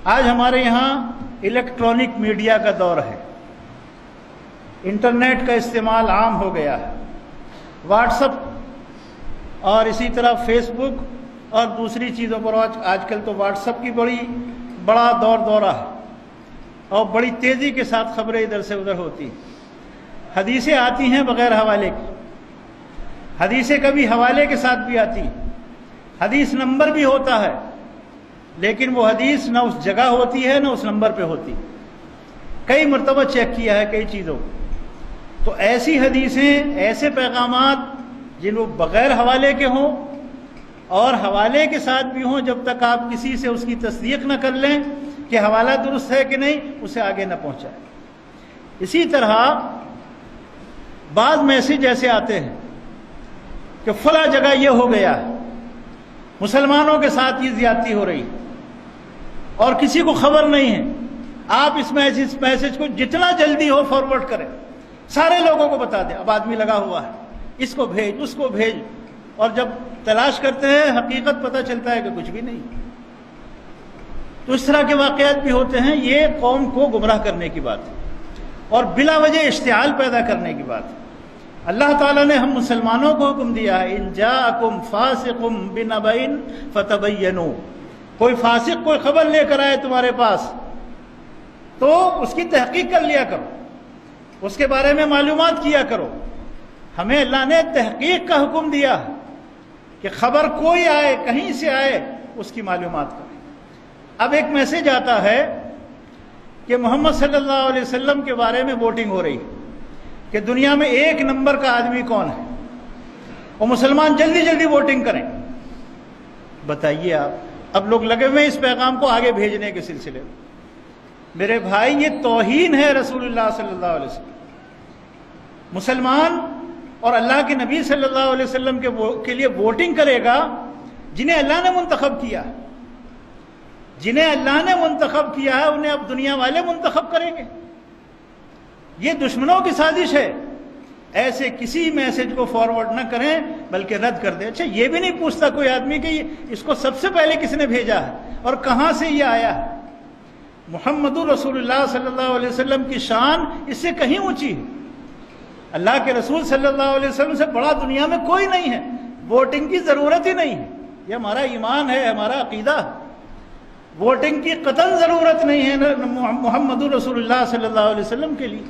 آج ہمارے یہاں الیکٹرانک میڈیا کا دور ہے، انٹرنیٹ کا استعمال عام ہو گیا ہے، واٹس اپ اور اسی طرح فیس بک اور دوسری چیزوں پر آج کل تو واٹس اپ کی بڑا دورہ ہے اور بڑی تیزی کے ساتھ خبریں ادھر سے ادھر ہوتی ہیں۔ حدیثیں آتی ہیں بغیر حوالے کے، حدیثیں کبھی حوالے کے ساتھ بھی آتی ہیں، حدیث نمبر بھی ہوتا ہے، لیکن وہ حدیث نہ اس جگہ ہوتی ہے نہ اس نمبر پہ ہوتی۔ کئی مرتبہ چیک کیا ہے کئی چیزوں تو ایسی حدیثیں، ایسے پیغامات جن وہ بغیر حوالے کے ہوں اور حوالے کے ساتھ بھی ہوں، جب تک آپ کسی سے اس کی تصدیق نہ کر لیں کہ حوالہ درست ہے کہ نہیں، اسے آگے نہ پہنچائیں۔ اسی طرح بعض میسج ایسے آتے ہیں کہ فلاں جگہ یہ ہو گیا ہے، مسلمانوں کے ساتھ یہ زیادتی ہو رہی اور کسی کو خبر نہیں ہے۔ آپ اس میسج کو جتنا جلدی ہو فارورڈ کریں، سارے لوگوں کو بتا دیں۔ اب آدمی لگا ہوا ہے، اس کو بھیج، اس کو بھیج، اور جب تلاش کرتے ہیں حقیقت پتہ چلتا ہے کہ کچھ بھی نہیں۔ تو اس طرح کے واقعات بھی ہوتے ہیں۔ یہ قوم کو گمراہ کرنے کی بات ہے اور بلا وجہ اشتعال پیدا کرنے کی بات ہے۔ اللہ تعالیٰ نے ہم مسلمانوں کو حکم دیا ہے، ان جاءکم فاسق بنبأ فتبینوا، کوئی فاسق کوئی خبر لے کر آئے تمہارے پاس تو اس کی تحقیق کر لیا کرو، اس کے بارے میں معلومات کیا کرو۔ ہمیں اللہ نے تحقیق کا حکم دیا ہے کہ خبر کوئی آئے، کہیں سے آئے، اس کی معلومات کریں۔ اب ایک میسج آتا ہے کہ محمد صلی اللہ علیہ وسلم کے بارے میں ووٹنگ ہو رہی ہے کہ دنیا میں 1 نمبر کا آدمی کون ہے، اور مسلمان جلدی جلدی ووٹنگ کریں۔ بتائیے آپ، اب لوگ لگے ہوئے اس پیغام کو آگے بھیجنے کے سلسلے میں۔ میرے بھائی، یہ توہین ہے رسول اللہ صلی اللہ علیہ وسلم۔ مسلمان اور اللہ کے نبی صلی اللہ علیہ وسلم کے لیے ووٹنگ کرے گا جنہیں اللہ نے منتخب کیا، جنہیں اللہ نے منتخب کیا ہے، انہیں اب دنیا والے منتخب کریں گے۔ یہ دشمنوں کی سازش ہے۔ ایسے کسی میسج کو فارورڈ نہ کریں بلکہ رد کر دیں۔ اچھا، یہ بھی نہیں پوچھتا کوئی آدمی کہ اس کو سب سے پہلے کس نے بھیجا ہے اور کہاں سے یہ آیا ہے۔ محمد رسول اللہ صلی اللہ علیہ وسلم کی شان اس سے کہیں اونچی ہے۔ اللہ کے رسول صلی اللہ علیہ وسلم سے بڑا دنیا میں کوئی نہیں ہے۔ ووٹنگ کی ضرورت ہی نہیں ہے، یہ ہمارا ایمان ہے، ہمارا عقیدہ ہے۔ ووٹنگ کی قطعاً ضرورت نہیں ہے محمد رسول اللہ صلی اللہ علیہ وسلم کے لیے۔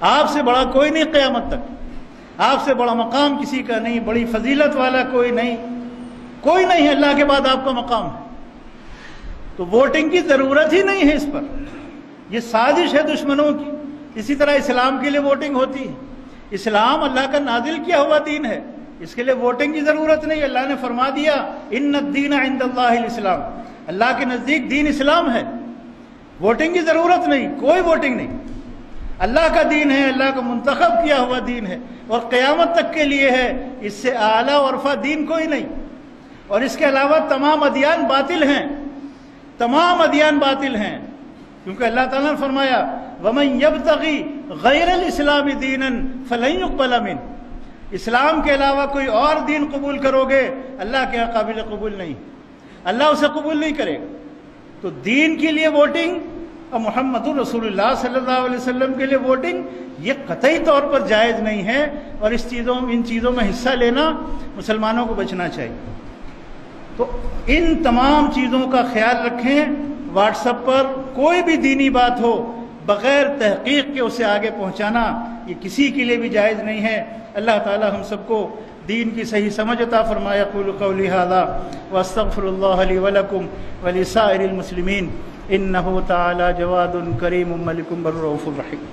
آپ سے بڑا کوئی نہیں قیامت تک، آپ سے بڑا مقام کسی کا نہیں، بڑی فضیلت والا کوئی نہیں ہے، اللہ کے بعد آپ کا مقام ہے۔ تو ووٹنگ کی ضرورت ہی نہیں ہے اس پر، یہ سازش ہے دشمنوں کی۔ اسی طرح اسلام کے لیے ووٹنگ ہوتی ہے۔ اسلام اللہ کا نازل کیا ہوا دین ہے، اس کے لیے ووٹنگ کی ضرورت نہیں۔ اللہ نے فرما دیا ان الدین عند اللہ الاسلام، اللہ کے نزدیک دین اسلام ہے، ووٹنگ کی ضرورت نہیں، کوئی ووٹنگ نہیں۔ اللہ کا دین ہے، اللہ کا منتخب کیا ہوا دین ہے اور قیامت تک کے لیے ہے۔ اس سے اعلیٰ اور ارفع دین کوئی نہیں۔ اور اس کے علاوہ تمام ادیان باطل ہیں، تمام ادیان باطل ہیں، کیونکہ اللہ تعالیٰ نے فرمایا وَمَن يَبْتَغِي غَيْرَ الْإِسْلَامِ دِينًا فَلَن يُقْبَلَ مِنْهُ، اسلام کے علاوہ کوئی اور دین قبول کرو گے اللہ کے قابل قبول نہیں، اللہ اسے قبول نہیں کرے گا۔ تو دین کے لیے ووٹنگ اور محمد رسول اللہ صلی اللہ علیہ وسلم کے لیے ووٹنگ یہ قطعی طور پر جائز نہیں ہے، اور ان چیزوں میں حصہ لینا مسلمانوں کو بچنا چاہیے۔ تو ان تمام چیزوں کا خیال رکھیں۔ واٹس ایپ پر کوئی بھی دینی بات ہو بغیر تحقیق کے اسے آگے پہنچانا یہ کسی کے لیے بھی جائز نہیں ہے۔ اللہ تعالی ہم سب کو دین کی صحیح سمجھ عطا فرمائے۔ اقول قولی ھذا واستغفر اللہ لی ولکم ولسائر المسلمین انہ تعالی جواد کریم ملک بر رؤوف رحیم۔